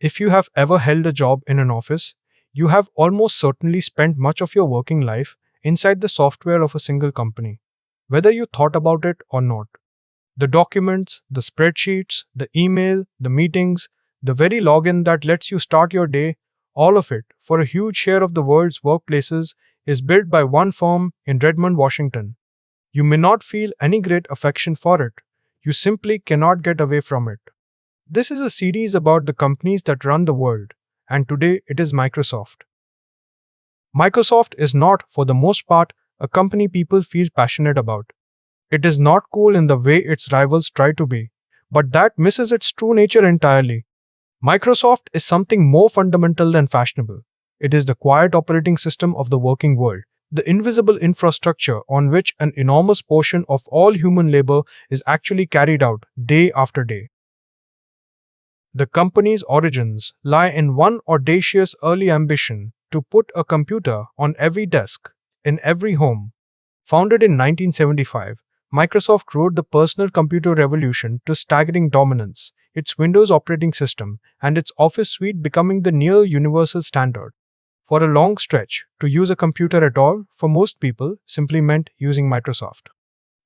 If you have ever held a job in an office, you have almost certainly spent much of your working life inside the software of a single company, whether you thought about it or not. The documents, the spreadsheets, the email, the meetings, the very login that lets you start your day, all of it, for a huge share of the world's workplaces, is built by one firm in Redmond, Washington. You may not feel any great affection for it, you simply cannot get away from it. This is a series about the companies that run the world, and today it is Microsoft. Microsoft is not, for the most part, a company people feel passionate about. It is not cool in the way its rivals try to be, but that misses its true nature entirely. Microsoft is something more fundamental than fashionable. It is the quiet operating system of the working world, the invisible infrastructure on which an enormous portion of all human labor is actually carried out day after day. The company's origins lie in one audacious early ambition to put a computer on every desk, in every home. Founded in 1975, Microsoft rode the personal computer revolution to staggering dominance, its Windows operating system and its Office suite becoming the near universal standard. For a long stretch, to use a computer at all, for most people, simply meant using Microsoft.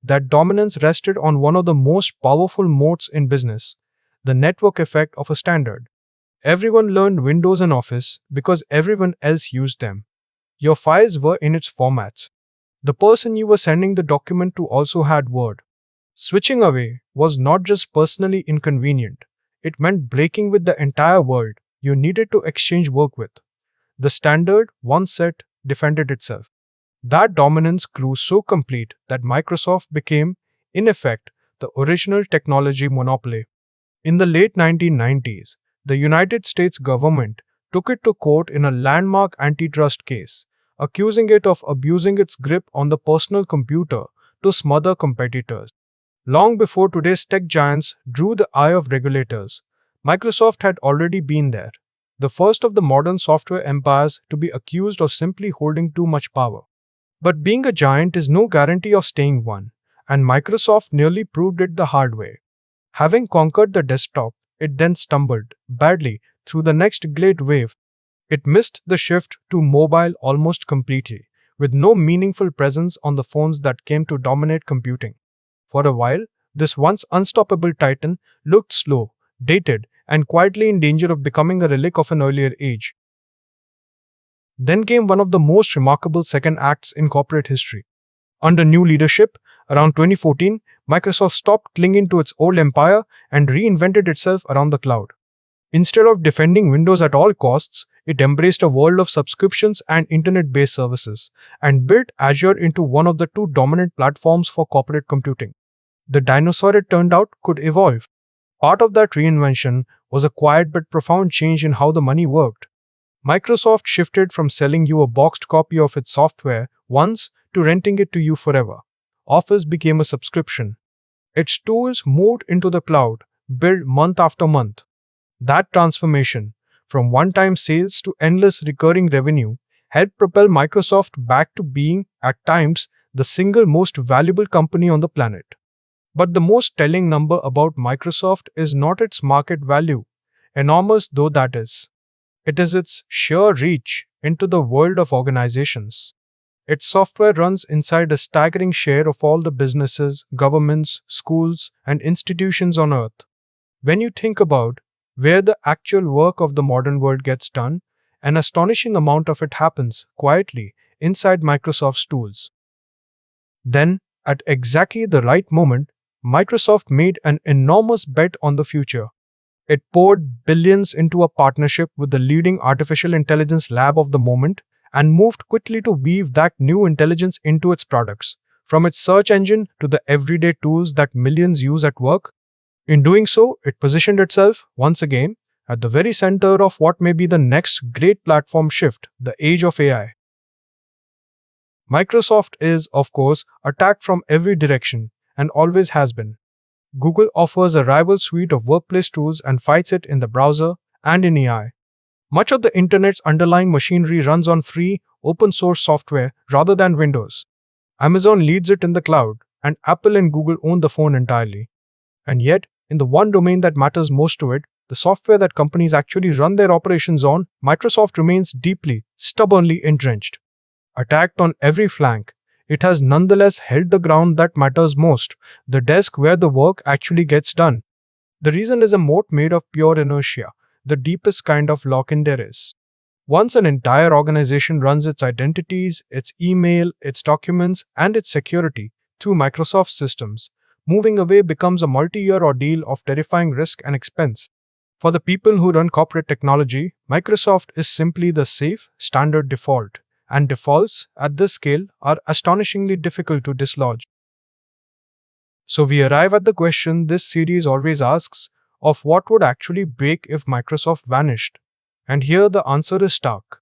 That dominance rested on one of the most powerful moats in business, the network effect of a standard. Everyone learned Windows and Office because everyone else used them. Your files were in its formats. The person you were sending the document to also had Word. Switching away was not just personally inconvenient, it meant breaking with the entire world you needed to exchange work with. The standard, once set, defended itself. That dominance grew so complete that Microsoft became, in effect, the original technology monopoly. In the late 1990s, the United States government took it to court in a landmark antitrust case, accusing it of abusing its grip on the personal computer to smother competitors. Long before today's tech giants drew the eye of regulators, Microsoft had already been there, the first of the modern software empires to be accused of simply holding too much power. But being a giant is no guarantee of staying one, and Microsoft nearly proved it the hard way. Having conquered the desktop, it then stumbled, badly, through the next great wave. It missed the shift to mobile almost completely, with no meaningful presence on the phones that came to dominate computing. For a while, this once unstoppable titan looked slow, dated, and quietly in danger of becoming a relic of an earlier age. Then came one of the most remarkable second acts in corporate history. Under new leadership, around 2014, Microsoft stopped clinging to its old empire and reinvented itself around the cloud. Instead of defending Windows at all costs, it embraced a world of subscriptions and internet-based services, and built Azure into one of the two dominant platforms for corporate computing. The dinosaur it turned out could evolve. Part of that reinvention was a quiet but profound change in how the money worked. Microsoft shifted from selling you a boxed copy of its software once to renting it to you forever. Office became a subscription. Its tools moved into the cloud, built month after month. That transformation, from one-time sales to endless recurring revenue, helped propel Microsoft back to being, at times, the single most valuable company on the planet. But the most telling number about Microsoft is not its market value, enormous though that is. It is its sheer reach into the world of organizations. Its software runs inside a staggering share of all the businesses, governments, schools, and institutions on Earth. When you think about where the actual work of the modern world gets done, an astonishing amount of it happens quietly inside Microsoft's tools. Then, at exactly the right moment, Microsoft made an enormous bet on the future. It poured billions into a partnership with the leading artificial intelligence lab of the moment and moved quickly to weave that new intelligence into its products, from its search engine to the everyday tools that millions use at work. In doing so, it positioned itself, once again, at the very center of what may be the next great platform shift, the age of AI. Microsoft is, of course, attacked from every direction, and always has been. Google offers a rival suite of workplace tools and fights it in the browser and in AI. Much of the internet's underlying machinery runs on free, open-source software rather than Windows. Amazon leads it in the cloud, and Apple and Google own the phone entirely. And yet, in the one domain that matters most to it, the software that companies actually run their operations on, Microsoft remains deeply, stubbornly entrenched. Attacked on every flank, it has nonetheless held the ground that matters most, the desk where the work actually gets done. The reason is a moat made of pure inertia, the deepest kind of lock-in there is. Once an entire organization runs its identities, its email, its documents, and its security through Microsoft systems, moving away becomes a multi-year ordeal of terrifying risk and expense. For the people who run corporate technology, Microsoft is simply the safe, standard default, and defaults at this scale are astonishingly difficult to dislodge. So we arrive at the question this series always asks of what would actually break if Microsoft vanished. And here the answer is stark.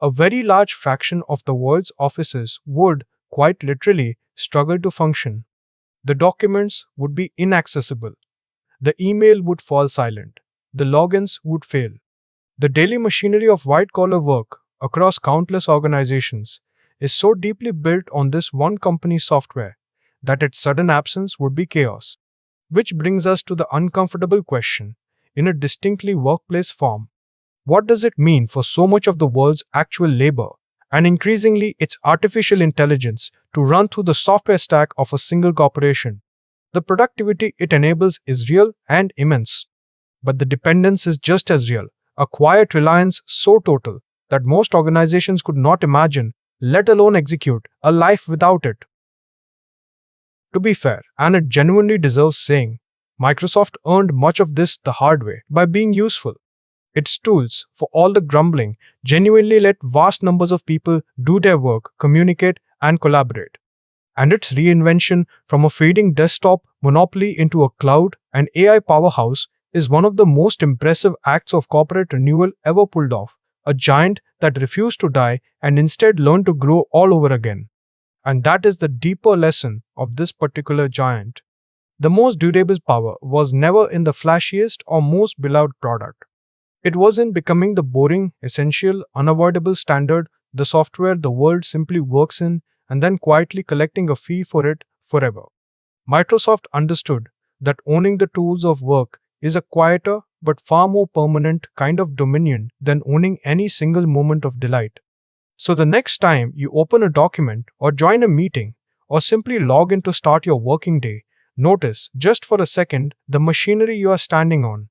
A very large fraction of the world's offices would, quite literally, struggle to function. The documents would be inaccessible. The email would fall silent. The logins would fail. The daily machinery of white-collar work across countless organizations is so deeply built on this one company's software that its sudden absence would be chaos. Which brings us to the uncomfortable question, in a distinctly workplace form. What does it mean for so much of the world's actual labor, and increasingly its artificial intelligence, to run through the software stack of a single corporation? The productivity it enables is real and immense. But the dependence is just as real, a quiet reliance so total that most organizations could not imagine, let alone execute, a life without it. To be fair, and it genuinely deserves saying, Microsoft earned much of this the hard way by being useful. Its tools, for all the grumbling, genuinely let vast numbers of people do their work, communicate, and collaborate. And its reinvention from a fading desktop monopoly into a cloud and AI powerhouse is one of the most impressive acts of corporate renewal ever pulled off, a giant that refused to die and instead learned to grow all over again. And that is the deeper lesson of this particular giant. The most durable power was never in the flashiest or most beloved product. It was in becoming the boring, essential, unavoidable standard, the software the world simply works in, and then quietly collecting a fee for it forever. Microsoft understood that owning the tools of work is a quieter but far more permanent kind of dominion than owning any single moment of delight. So the next time you open a document or join a meeting or simply log in to start your working day, notice, just for a second, the machinery you are standing on.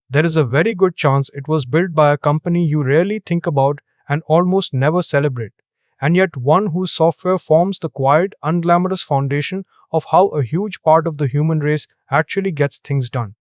There is a very good chance it was built by a company you rarely think about and almost never celebrate, and yet one whose software forms the quiet, unglamorous foundation of how a huge part of the human race actually gets things done.